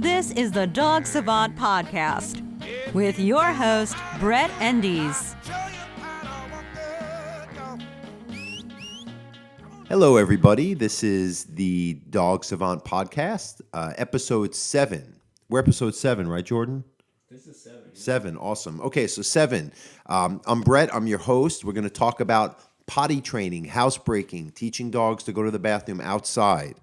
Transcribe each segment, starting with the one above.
This is the Dog Savant Podcast with your host, Brett Endies. Hello, everybody. This is the Dog Savant Podcast, episode 7. We're episode 7, right, Jordan? This is 7. 7, awesome. Okay, so 7. I'm Brett. I'm your host. We're going to talk about potty training, housebreaking, teaching dogs to go to the bathroom outside.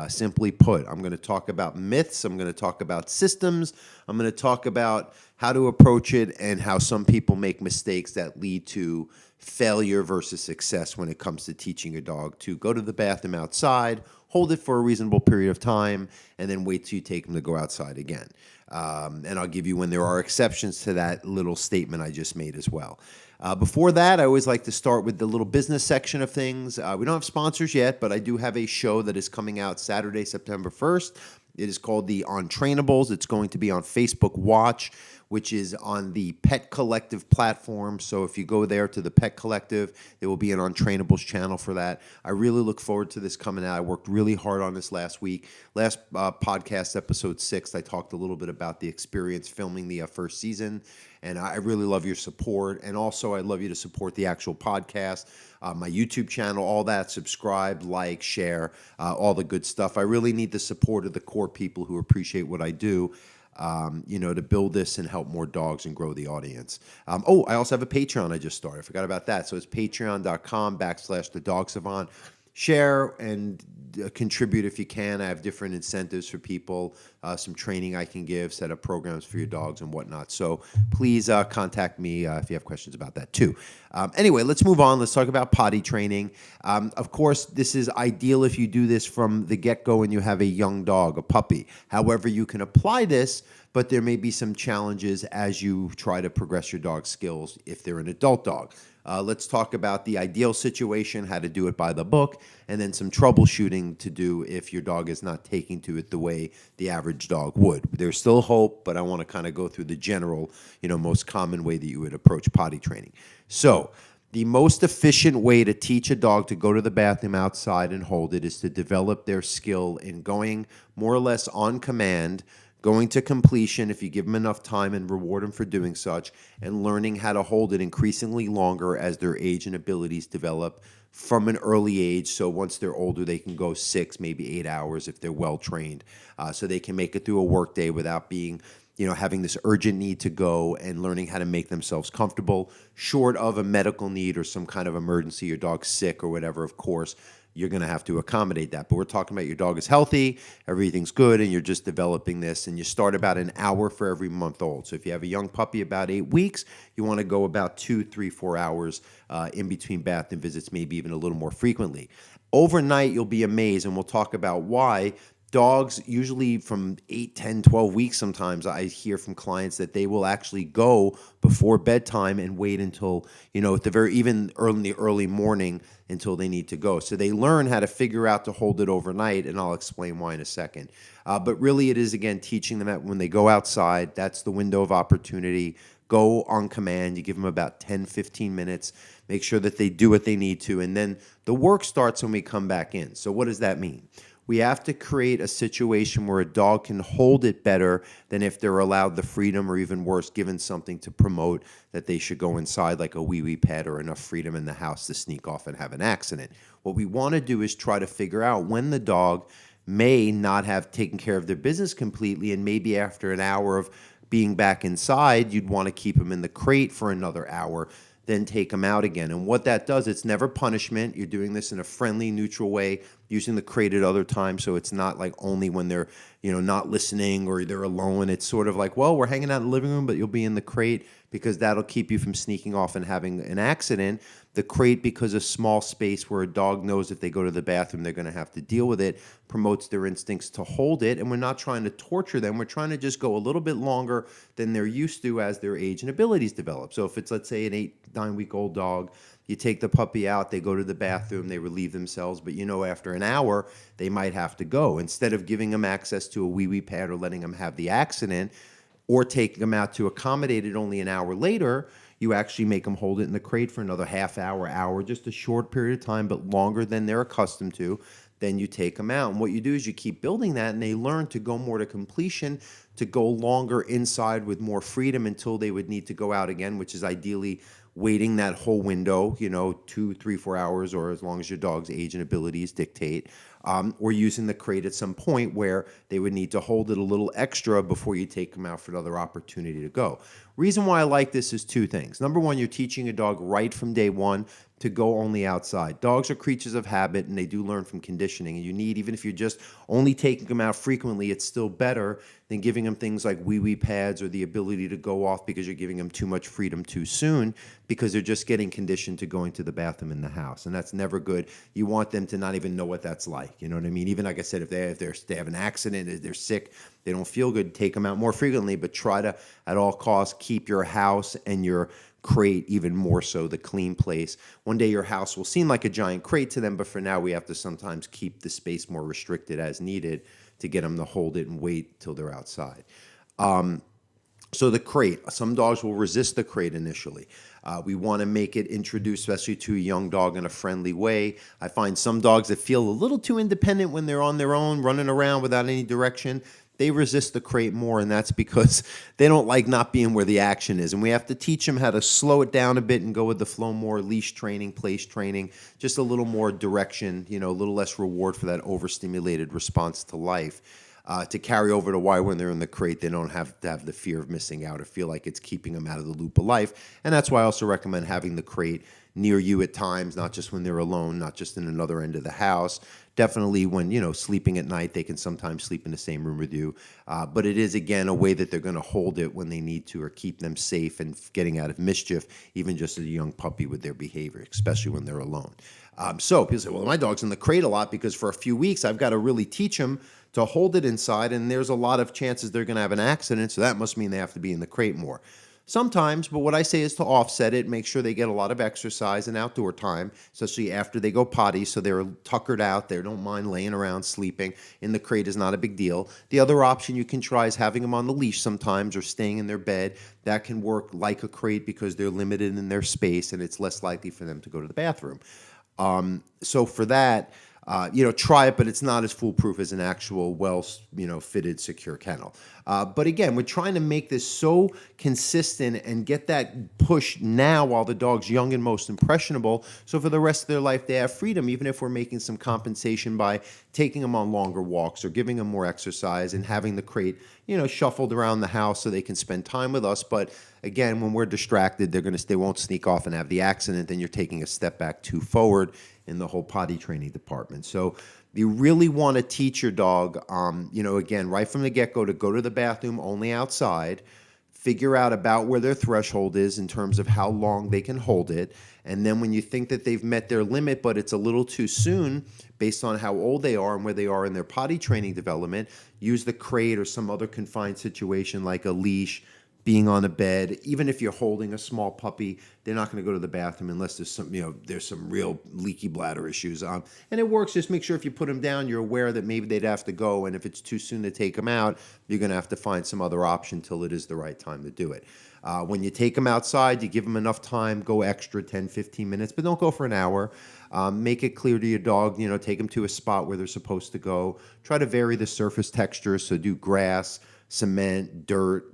Simply put, I'm going to talk about myths. I'm going to talk about systems. I'm going to talk about how to approach it and how some people make mistakes that lead to failure versus success when it comes to teaching your dog to go to the bathroom outside, hold it for a reasonable period of time, and then wait till you take them to go outside again. And I'll give you when there are exceptions to that little statement I just made as well. Before that, I always like to start with the little business section of things. We don't have sponsors yet, but I do have a show that is coming out Saturday, September 1st. It is called the Untrainables. It's going to be on Facebook Watch, which is on the Pet Collective platform. So if you go there to the Pet Collective, there will be an Untrainables channel for that. I really look forward to this coming out. I worked really hard on this last week. Last podcast, episode 6, I talked a little bit about the experience filming the first season. And I really love your support. And also, I'd love you to support the actual podcast, my YouTube channel, all that. Subscribe, like, share, all the good stuff. I really need the support of the core people who appreciate what I do, to build this and help more dogs and grow the audience. I also have a Patreon I just started. I forgot about that. So it's patreon.com/the Dog Savant. Share and contribute if you can. I have different incentives for people, some training I can give, set up programs for your dogs and whatnot. So please contact me if you have questions about that too. Anyway, let's move on. Let's talk about potty training. Of course, this is ideal if you do this from the get-go and you have a young dog, a puppy. However, you can apply this, but there may be some challenges as you try to progress your dog's skills if they're an adult dog. Let's talk about the ideal situation, how to do it by the book, and then some troubleshooting to do if your dog is not taking to it the way the average dog would. There's still hope, but I want to kind of go through the general, most common way that you would approach potty training. So the most efficient way to teach a dog to go to the bathroom outside and hold it is to develop their skill in going more or less on command, going to completion if you give them enough time and reward them for doing such, and learning how to hold it increasingly longer as their age and abilities develop from an early age. So once they're older, they can go 6, maybe 8 hours if they're well trained. So they can make it through a work day without being, having this urgent need to go, and learning how to make themselves comfortable, short of a medical need or some kind of emergency, your dog's sick or whatever, of course. You're going to have to accommodate that. But we're talking about your dog is healthy, everything's good, and you're just developing this. And you start about an hour for every month old. So if you have a young puppy about 8 weeks, you want to go about 2, 3, 4 hours in between bathroom visits, maybe even a little more frequently. Overnight, you'll be amazed, and we'll talk about why. Dogs, usually from 8, 10, 12 weeks sometimes, I hear from clients that they will actually go before bedtime and wait until, at the even in the early morning until they need to go. So they learn how to figure out to hold it overnight, and I'll explain why in a second. But really it is, again, teaching them that when they go outside, that's the window of opportunity. Go on command. You give them about 10, 15 minutes. Make sure that they do what they need to. And then the work starts when we come back in. So what does that mean? We have to create a situation where a dog can hold it better than if they're allowed the freedom, or even worse, given something to promote that they should go inside, like a wee-wee pad or enough freedom in the house to sneak off and have an accident. What we want to do is try to figure out when the dog may not have taken care of their business completely, and maybe after an hour of being back inside, you'd want to keep them in the crate for another hour, then take them out again. And what that does, it's never punishment. You're doing this in a friendly, neutral way, using the crate at other times, so it's not like only when they're, not listening or they're alone. It's sort of like, well, we're hanging out in the living room, but you'll be in the crate because that'll keep you from sneaking off and having an accident. The crate, because a small space where a dog knows if they go to the bathroom, they're going to have to deal with it, promotes their instincts to hold it. And we're not trying to torture them. We're trying to just go a little bit longer than they're used to as their age and abilities develop. So if it's, let's say, an 8, 9-week-old dog, you take the puppy out, they go to the bathroom, they relieve themselves, but after an hour, they might have to go. Instead of giving them access to a wee-wee pad or letting them have the accident, or taking them out to accommodate it only an hour later, you actually make them hold it in the crate for another half hour, just a short period of time, but longer than they're accustomed to. then you take them out. And what you do is you keep building that, and they learn to go more to completion, to go longer inside with more freedom until they would need to go out again, which is ideally waiting that whole window, 2, 3, 4 hours, or as long as your dog's age and abilities dictate, or using the crate at some point where they would need to hold it a little extra before you take them out for another opportunity to go. Reason why I like this is two things. Number one, you're teaching a dog right from day one to go only outside. Dogs are creatures of habit, and they do learn from conditioning. And you need, even if you're just only taking them out frequently, it's still better than giving them things like wee-wee pads or the ability to go off because you're giving them too much freedom too soon, because they're just getting conditioned to going to the bathroom in the house. And that's never good. You want them to not even know what that's like. You know what I mean? Even like I said, if they have an accident, if they're sick, they don't feel good, take them out more frequently, but try to, at all costs, keep your house and your crate even more so the clean place. One day your house will seem like a giant crate to them, but for now we have to sometimes keep the space more restricted as needed to get them to hold it and wait till they're outside. So the crate, some dogs will resist the crate initially. We want to make it introduced, especially to a young dog, in a friendly way. I find some dogs that feel a little too independent when they're on their own, running around without any direction. They resist the crate more, and that's because they don't like not being where the action is. And we have to teach them how to slow it down a bit and go with the flow more, leash training, place training, just a little more direction, a little less reward for that overstimulated response to life. To carry over to why when they're in the crate, they don't have to have the fear of missing out or feel like it's keeping them out of the loop of life. And that's why I also recommend having the crate near you at times, not just when they're alone, not just in another end of the house. Definitely when, sleeping at night, they can sometimes sleep in the same room with you. But it is, again, a way that they're going to hold it when they need to or keep them safe and getting out of mischief, even just as a young puppy with their behavior, especially when they're alone. So people say, well, my dog's in the crate a lot because for a few weeks I've got to really teach them to hold it inside, and there's a lot of chances they're going to have an accident, so that must mean they have to be in the crate more. Sometimes, but what I say is to offset it, make sure they get a lot of exercise and outdoor time, especially after they go potty, so they're tuckered out, they don't mind laying around sleeping. In the crate is not a big deal. The other option you can try is having them on the leash sometimes or staying in their bed. That can work like a crate because they're limited in their space and it's less likely for them to go to the bathroom. So for that, try it, but it's not as foolproof as an actual fitted, secure kennel. But again, we're trying to make this so consistent and get that push now while the dog's young and most impressionable. So for the rest of their life, they have freedom, even if we're making some compensation by taking them on longer walks or giving them more exercise and having the crate, shuffled around the house so they can spend time with us. But again, when we're distracted, they won't sneak off and have the accident. Then you're taking a step back too forward in the whole potty training department. So you really want to teach your dog, again, right from the get-go, to go to the bathroom only outside, figure out about where their threshold is in terms of how long they can hold it. And then when you think that they've met their limit, but it's a little too soon based on how old they are and where they are in their potty training development, use the crate or some other confined situation like a leash, being on a bed. Even if you're holding a small puppy, they're not going to go to the bathroom unless there's some real leaky bladder issues. And it works. Just make sure if you put them down, you're aware that maybe they'd have to go. And if it's too soon to take them out, you're going to have to find some other option till it is the right time to do it. When you take them outside, you give them enough time, go extra 10, 15 minutes, but don't go for an hour. Make it clear to your dog, take them to a spot where they're supposed to go. Try to vary the surface texture. So do grass, cement, dirt,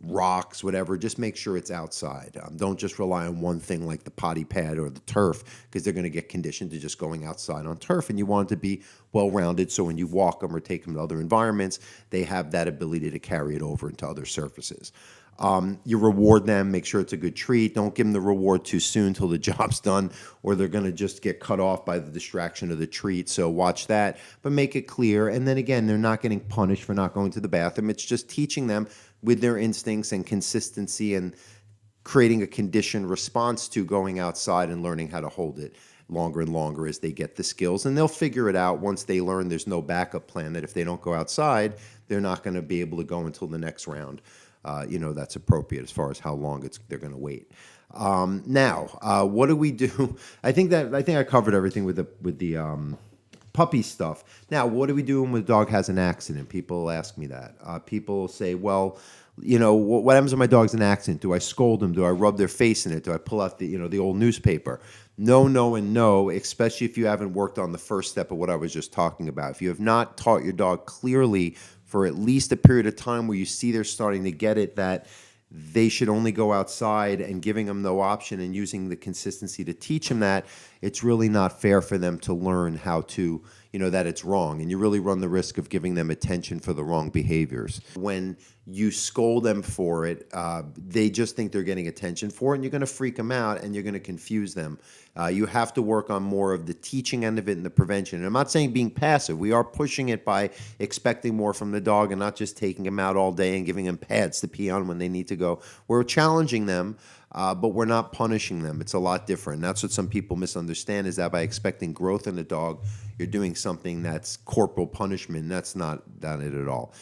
rocks, whatever. Just make sure it's outside. Don't just rely on one thing like the potty pad or the turf, because they're going to get conditioned to just going outside on turf, and you want it to be well-rounded so when you walk them or take them to other environments, they have that ability to carry it over into other surfaces. You reward them, make sure it's a good treat. Don't give them the reward too soon till the job's done, or they're going to just get cut off by the distraction of the treat. So watch that, but make it clear. And then again, they're not getting punished for not going to the bathroom. It's just teaching them with their instincts and consistency and creating a conditioned response to going outside and learning how to hold it longer and longer as they get the skills. And they'll figure it out once they learn there's no backup plan, that if they don't go outside, they're not going to be able to go until the next round. That's appropriate as far as how long they're going to wait. Now, what do we do? I think I covered everything with the puppy stuff. Now, what are we doing when a dog has an accident? People ask me that. People say, well, what happens when my dog's in an accident? Do I scold them? Do I rub their face in it? Do I pull out the old newspaper? No, no, and no, especially if you haven't worked on the first step of what I was just talking about. If you have not taught your dog clearly for at least a period of time where you see they're starting to get it, that they should only go outside, and giving them no option and using the consistency to teach them that, it's really not fair for them to learn how to, that it's wrong. And you really run the risk of giving them attention for the wrong behaviors. When you scold them for it, they just think they're getting attention for it, and you're going to freak them out and you're going to confuse them. You have to work on more of the teaching end of it and the prevention. And I'm not saying being passive. We are pushing it by expecting more from the dog and not just taking them out all day and giving them pads to pee on when they need to go. We're challenging them, but we're not punishing them. It's a lot different. And that's what some people misunderstand, is that by expecting growth in the dog, you're doing something that's corporal punishment. That's not it at all.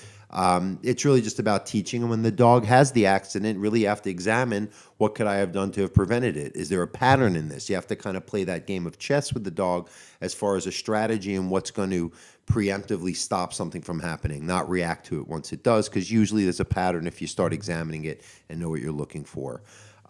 It's really just about teaching. And when the dog has the accident, really you have to examine, what could I have done to have prevented it? Is there a pattern in this? You have to kind of play that game of chess with the dog as far as a strategy and what's going to preemptively stop something from happening, not react to it once it does, because usually there's a pattern if you start examining it and know what you're looking for.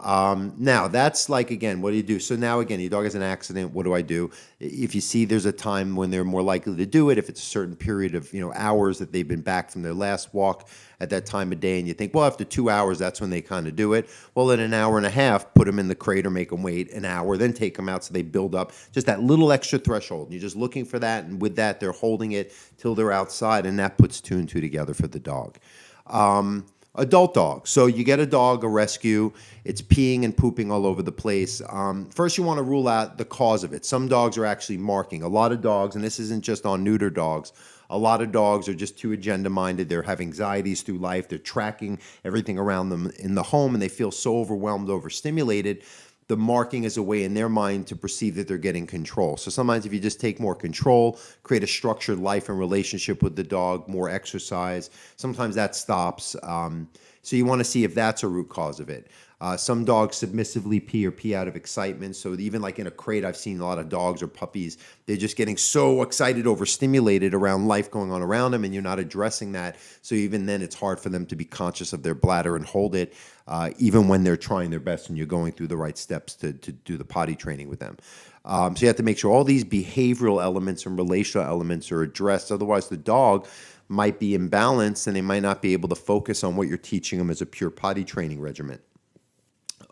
Now, that's like, again, what do you do? So now, again, your dog has an accident. What do I do? If you see there's a time when they're more likely to do it, if it's a certain period of hours that they've been back from their last walk at that time of day, and you think, well, after 2 hours, that's when they kind of do it. Well, in an hour and a half, put them in the crate or make them wait an hour, then take them out so they build up just that little extra threshold. And you're just looking for that, and with that, they're holding it till they're outside, and that puts 2 and 2 together for the dog. Adult dog. So you get a dog, a rescue, it's peeing and pooping all over the place. First, you want to rule out the cause of it. Some dogs are actually marking. A lot of dogs, and this isn't just on neuter dogs, a lot of dogs are just too agenda-minded. They have anxieties through life. They're tracking everything around them in the home, and they feel so overwhelmed, overstimulated. The marking is a way in their mind to perceive that they're getting control. So sometimes if you just take more control, create a structured life and relationship with the dog, more exercise, sometimes that stops. So you want to see if that's a root cause of it. Some dogs submissively pee or pee out of excitement. So even like in a crate, I've seen a lot of dogs or puppies, they're just getting so excited, overstimulated around life going on around them, and you're not addressing that. So even then, it's hard for them to be conscious of their bladder and hold it, even when they're trying their best and you're going through the right steps to do the potty training with them. So you have to make sure all these behavioral elements and relational elements are addressed. Otherwise, the dog might be imbalanced and they might not be able to focus on what you're teaching them as a pure potty training regimen.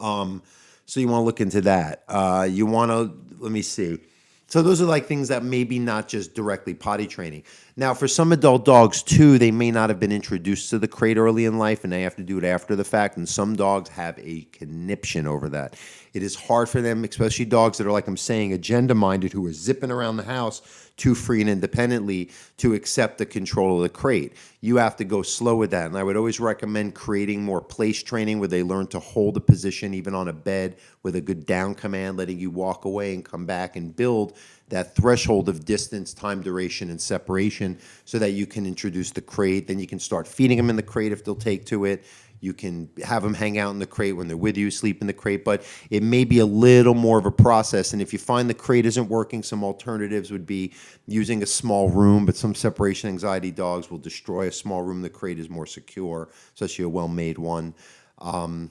So you want to look into that. You want to, let me see. So those are like things that maybe not just directly potty training. Now, for some adult dogs too, they may not have been introduced to the crate early in life and they have to do it after the fact. And some dogs have a conniption over that. It is hard for them, especially dogs that are, like I'm saying, agenda-minded, who are zipping around the house too free and independently, to accept the control of the crate. You have to go slow with that. And I would always recommend creating more place training where they learn to hold a position even on a bed with a good down command, letting you walk away and come back and build that threshold of distance, time, duration, and separation so that you can introduce the crate. Then you can start feeding them in the crate if they'll take to it. You can have them hang out in the crate when they're with you, sleep in the crate, but it may be a little more of a process. And if you find the crate isn't working, some alternatives would be using a small room, but some separation anxiety dogs will destroy a small room. The crate is more secure, especially a well-made one. And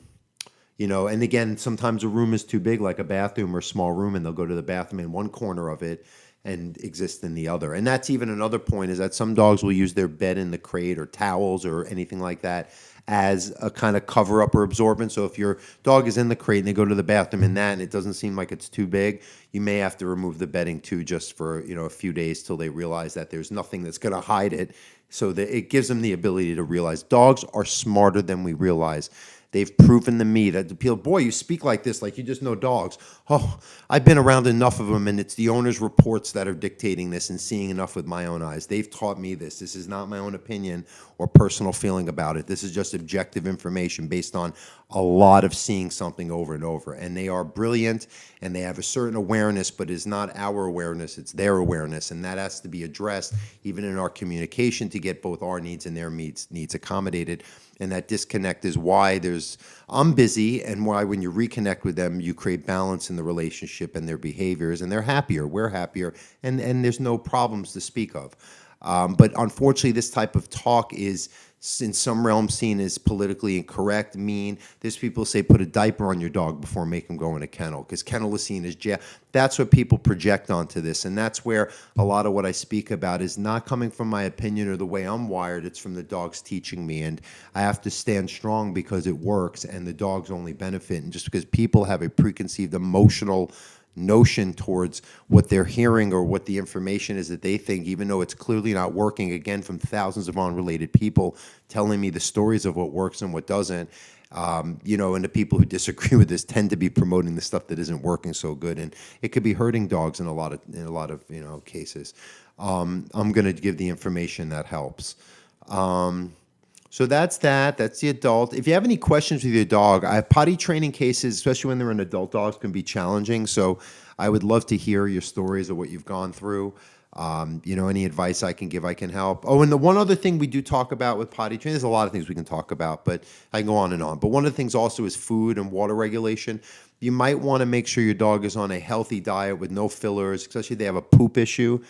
again, sometimes a room is too big, like a bathroom or a small room, and they'll go to the bathroom in one corner of it and exist in the other. And that's even another point, is that some dogs will use their bed in the crate or towels or anything like that as a kind of cover up or absorbent. So if your dog is in the crate and they go to the bathroom in that and it doesn't seem like it's too big, you may have to remove the bedding too, just for a few days till they realize that there's nothing that's going to hide it. So that it gives them the ability to realize dogs are smarter than we realize. They've proven to me that people, boy, you speak like this, like you just know dogs. Oh, I've been around enough of them, and it's the owner's reports that are dictating this and seeing enough with my own eyes. They've taught me this. This is not my own opinion or personal feeling about it. This is just objective information based on a lot of seeing something over and over. And they are brilliant, and they have a certain awareness, but it's not our awareness, it's their awareness. And that has to be addressed, even in our communication, to get both our needs and their needs accommodated. And that disconnect is why there's because I'm busy, and why when you reconnect with them, you create balance in the relationship and their behaviors, and they're happier, we're happier, and there's no problems to speak of. But unfortunately, this type of talk is in some realms seen as politically incorrect, mean. There's people who say put a diaper on your dog before make him go in a kennel, because kennel is seen as jail. That's what people project onto this, and that's where a lot of what I speak about is not coming from my opinion or the way I'm wired. It's from the dogs teaching me, and I have to stand strong because it works, and the dogs only benefit. And just because people have a preconceived emotional notion towards what they're hearing or what the information is that they think, even though it's clearly not working, again, from thousands of unrelated people telling me the stories of what works and what doesn't, and the people who disagree with this tend to be promoting the stuff that isn't working so good, and it could be hurting dogs in a lot of cases. I'm going to give the information that helps. So that's that. That's the adult. If you have any questions with your dog, potty training cases, especially when they're in adult dogs, can be challenging. So I would love to hear your stories of what you've gone through. Any advice I can give, I can help. Oh, and the one other thing we do talk about with potty training, there's a lot of things we can talk about, but I can go on and on. But one of the things also is food and water regulation. You might want to make sure your dog is on a healthy diet with no fillers, especially if they have a poop issue.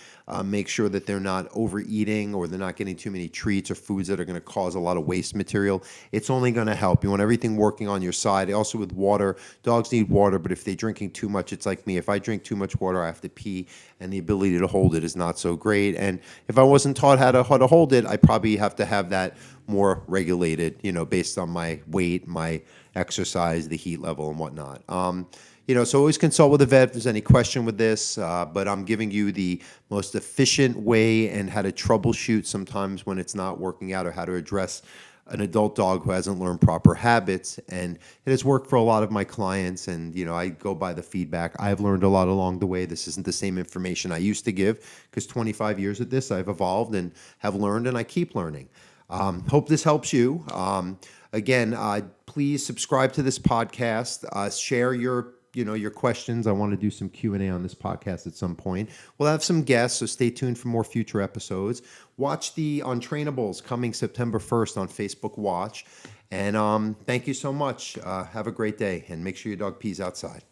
Make sure that they're not overeating or they're not getting too many treats or foods that are going to cause a lot of waste material. It's only going to help. You want everything working on your side. Also with water, dogs need water, but if they're drinking too much, it's like me. If I drink too much water, I have to pee, and the ability to hold it is not so great. And if I wasn't taught how to hold it, I probably have to have that more regulated, based on my weight, my exercise, the heat level, and whatnot. So always consult with a vet if there's any question with this, but I'm giving you the most efficient way and how to troubleshoot sometimes when it's not working out, or how to address an adult dog who hasn't learned proper habits. And it has worked for a lot of my clients, and I go by the feedback. I've learned a lot along the way. This isn't the same information I used to give, because 25 years at this, I've evolved and have learned, and I keep learning. Hope this helps you. Again, please subscribe to this podcast. Share your questions. I want to do some Q&A on this podcast at some point. We'll have some guests, so stay tuned for more future episodes. Watch the Untrainables coming September 1st on Facebook Watch. And thank you so much. Have a great day, and make sure your dog pees outside.